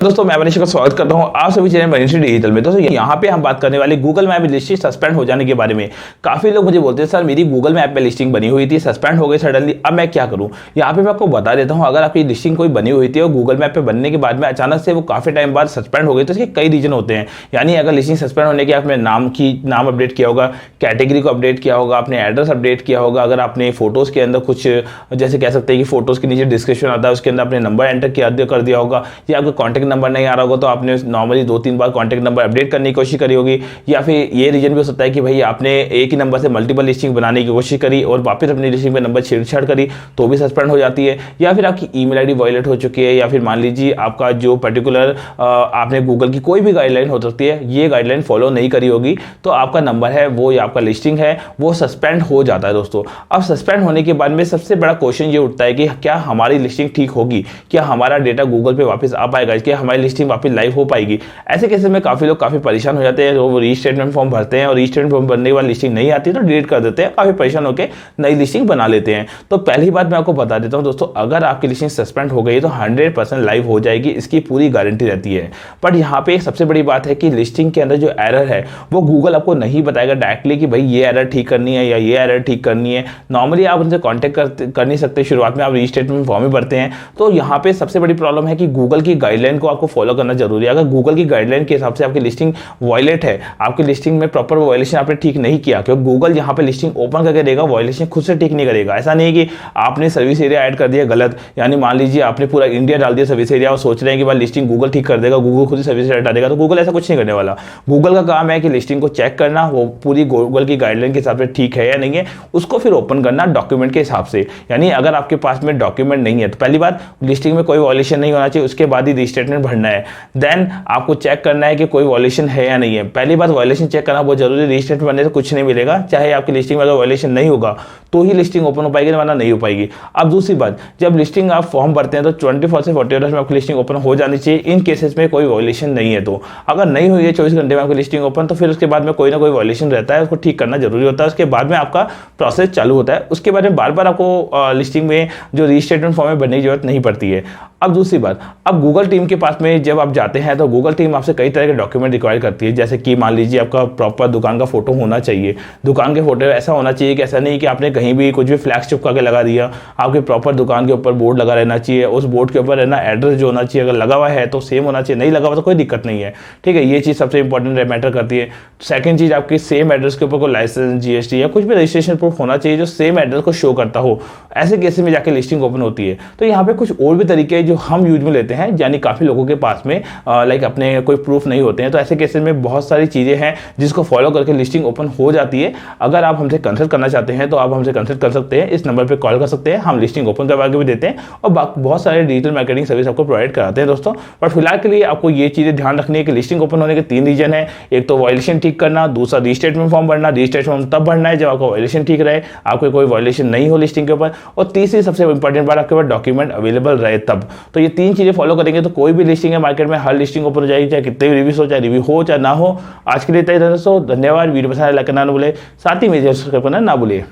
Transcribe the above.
दोस्तों मैं मनीष का स्वागत करता हूं आप सभी चैनल मनीष डिजिटल में। दोस्तों यहाँ पे हम बात करने वाले गूगल मैप लिस्टिंग सस्पेंड हो जाने के बारे में। काफी लोग मुझे बोलते हैं सर मेरी गूगल मैप पे लिस्टिंग बनी हुई थी, सस्पेंड हो गई सडनली, अब मैं क्या करूं। यहाँ पे मैं आपको बता देता हूं, अगर आपकी लिस्टिंग कोई बनी हुई थी और गूगल मैप पे बनने के बाद में अचानक से वो काफी टाइम बाद सस्पेंड हो गई, तो इसके कई रीजन होते हैं। यानी अगर लिस्टिंग सस्पेंड होने के आपने नाम अपडेट किया होगा, कैटेगरी को अपडेट किया होगा, आपने एड्रेस अपडेट किया होगा, अगर आपने फोटोज के अंदर कुछ जैसे कह सकते हैं कि फोटोज के नीचे डिस्क्रिप्शन आता है उसके अंदर आपने नंबर एंटर कर दिया होगा, या आपका कॉन्टैक्ट नंबर नहीं आ रहा होगा तो आपने नॉर्मली 2-3 बार कॉन्टैक्ट नंबर अपडेट करने की कोशिश करी होगी, या फिर ये रीजन भी हो सकता है कि भाई आपने एक ही नंबर से मल्टीपल लिस्टिंग बनाने की कोशिश करी और वापस अपनी लिस्टिंग पे नंबर छेड़छाड़ करी तो भी सस्पेंड हो जाती है, या फिर आपकी ईमेल आईडी वायलेट हो चुकी है, या फिर मान लीजिए आपका जो पर्टिकुलर आपने गूगल की कोई भी गाइडलाइन हो सकती है, ये गाइडलाइन फॉलो नहीं करी होगी तो आपका नंबर है वो या आपका लिस्टिंग है वो सस्पेंड हो जाता है। दोस्तों अब सस्पेंड होने के बाद में सबसे बड़ा क्वेश्चन ये उठता है कि क्या हमारी लिस्टिंग ठीक होगी, क्या हमारा डेटा गूगल पे वापस आ पाएगा, क्या हमारी लिस्टिंग वापस लाइव हो पाएगी। ऐसे केसेस में काफी लोग काफी परेशान हो जाते हैं, वो रीस्टेटमेंट फॉर्म भरते हैं और रीस्टेटमेंट फॉर्म भरने के बाद लिस्टिंग नहीं आती तो डिलीट कर देते हैं, काफी परेशान होकर नई लिस्टिंग बना लेते हैं। तो पहली बात मैं आपको बता देता हूं दोस्तों, अगर आपकी लिस्टिंग सस्पेंड हो गई तो 100% लाइव हो जाएगी, इसकी पूरी गारंटी रहती है। बट यहाँ पे एक सबसे बड़ी बात है कि लिस्टिंग के अंदर जो एरर है वो गूगल आपको नहीं बताएगा डायरेक्टली कि भाई ये एरर ठीक करनी है या ये एरर ठीक करनी है। नॉर्मली आप उनसे कॉन्टैक्ट कर नहीं सकते, शुरुआत में आप रीस्टेटमेंट फॉर्म ही भरते हैं। तो यहाँ पे सबसे बड़ी प्रॉब्लम है कि गूगल की गाइडलाइन को आपको फॉलो करना जरूरी है। अगर गूगल की गाइडलाइन के हिसाब से आपकी लिस्टिंग वायलेट है, आपकी लिस्टिंग में प्रॉपर वायलेशन आपने ठीक नहीं किया, क्योंकि गूगल यहाँ पे लिस्टिंग ओपन करके देगा, वायलेशन खुद से ठीक नहीं करेगा। ऐसा नहीं है कि आपने सर्विस एरिया ऐड कर दिया गलत, यानी मान लीजिए आपने पूरा इंडिया डाल दिया सर्विस एरिया और सोच रहे हैं कि भाई लिस्टिंग गूगल ठीक कर देगा, गूगल खुद ही सर्विस एरिया हटा देगा, तो गूगल ऐसा कुछ नहीं करने वाला। गूगल का काम है कि लिस्टिंग को चेक करना, वो पूरी गूगल की गाइडलाइन के हिसाब से ठीक है या नहीं है, उसको फिर ओपन करना डॉक्यूमेंट के हिसाब से। यानी अगर आपके पास में डॉक्यूमेंट नहीं है तो पहली बात लिस्टिंग में कोई वायलेशन नहीं होना चाहिए, उसके बाद ही रीस्टेटमेंट भरना है। देन आपको चेक करना है कि कोई वायलेशन है या नहीं है। पहली बात वायलेशन चेक करना बहुत जरूरी है, रीस्टेटमेंट भरने से कुछ नहीं मिलेगा। चाहे आपकी लिस्टिंग में अगर वायलेशन नहीं होगा तो ही लिस्टिंग ओपन हो पाएगी, वरना नहीं हो पाएगी। अब दूसरी बात, जब लिस्टिंग आप फॉर्म भरते हैं तो 24 से 48 आवर्स में आपकी लिस्टिंग ओपन हो जानी चाहिए, इन केसेस में कोई वायलेशन नहीं है। तो अगर नहीं हुई है 24 घंटे में आपकी लिस्टिंग ओपन, तो फिर उसके बाद में कोई ना कोई वायलेशन रहता है, उसको ठीक करना जरूरी होता है। उसके बाद में आपका प्रोसेस चालू होता है, उसके बाद में बार बार आपको लिस्टिंग में जो रीस्टेटमेंट फॉर्म में भरने की जरूरत नहीं पड़ती है। अब दूसरी बात, अब गूगल टीम के पास में जब आप जाते हैं तो गूगल टीम आपसे कई तरह के डॉक्यूमेंट रिक्वायर करती है, जैसे कि मान लीजिए आपका प्रॉपर दुकान का फोटो होना चाहिए। दुकान के फोटो ऐसा होना चाहिए कि ऐसा नहीं कि आपने कहीं भी कुछ भी फ्लैक्स चिपका के लगा दिया, आपके प्रॉपर दुकान के ऊपर बोर्ड लगा रहना चाहिए, उस बोर्ड के ऊपर रहना एड्रेस जो होना चाहिए, अगर लगा हुआ है तो सेम होना चाहिए, नहीं लगा हुआ तो कोई दिक्कत नहीं है। ठीक है, ये चीज़ सबसे इंपॉर्टेंट मैटर करती है। सेकंड चीज़, आपकी सेम एड्रेस के ऊपर कोई लाइसेंस, जीएसटी या कुछ भी रजिस्ट्रेशन प्रूफ होना चाहिए जो सेम एड्रेस को शो करता हो। ऐसे केसेस में जाके लिस्टिंग ओपन होती है। तो यहाँ पे कुछ और भी तरीके हैं जो हम यूज में लेते हैं, यानी काफ़ी लोगों के पास में लाइक अपने कोई प्रूफ नहीं होते हैं, तो ऐसे केसेस में बहुत सारी चीज़ें हैं जिसको फॉलो करके लिस्टिंग ओपन हो जाती है। अगर आप हमसे कंसल्ट करना चाहते हैं तो आप हमसे कंसल्ट कर सकते हैं, इस नंबर पे कॉल कर सकते हैं, हम लिस्टिंग ओपन करवा के भी देते हैं और बहुत सारे डिजिटल मार्केटिंग सर्विस आपको प्रोवाइड कराते हैं दोस्तों। पर फिलहाल के लिए आपको ये चीज़ें ध्यान रखनी है कि लिस्टिंग ओपन होने के 3 रीजन है। एक तो वायलेशन ठीक करना, दूसरा रीस्टेटमेंट फॉर्म भरना, रीस्टेटमेंट फॉर्म तब भरना है जब आपका वायलेशन ठीक रहे, आपको कोई वायलेशन नहीं हो लिस्टिंग के ऊपर, और तीसरी सबसे इंपॉर्टेंट बात आपके पास डॉक्यूमेंट अवेलेबल रहे तब। तो ये 3 चीज़ें फॉलो करेंगे तो कोई भी लिस्टिंग है मार्केट में, हर लिस्टिंग ओपन हो जाएगी, चाहे कितने भी रिव्यूज हो, चाहे रिव्यू हो चाहे ना हो। आज के लिए इतना ही दोस्तों, धन्यवाद। वीडियो पसंद आए लाइक करना ना भूले, साथ ही मेरे सब्सक्राइब करना ना भूलिए।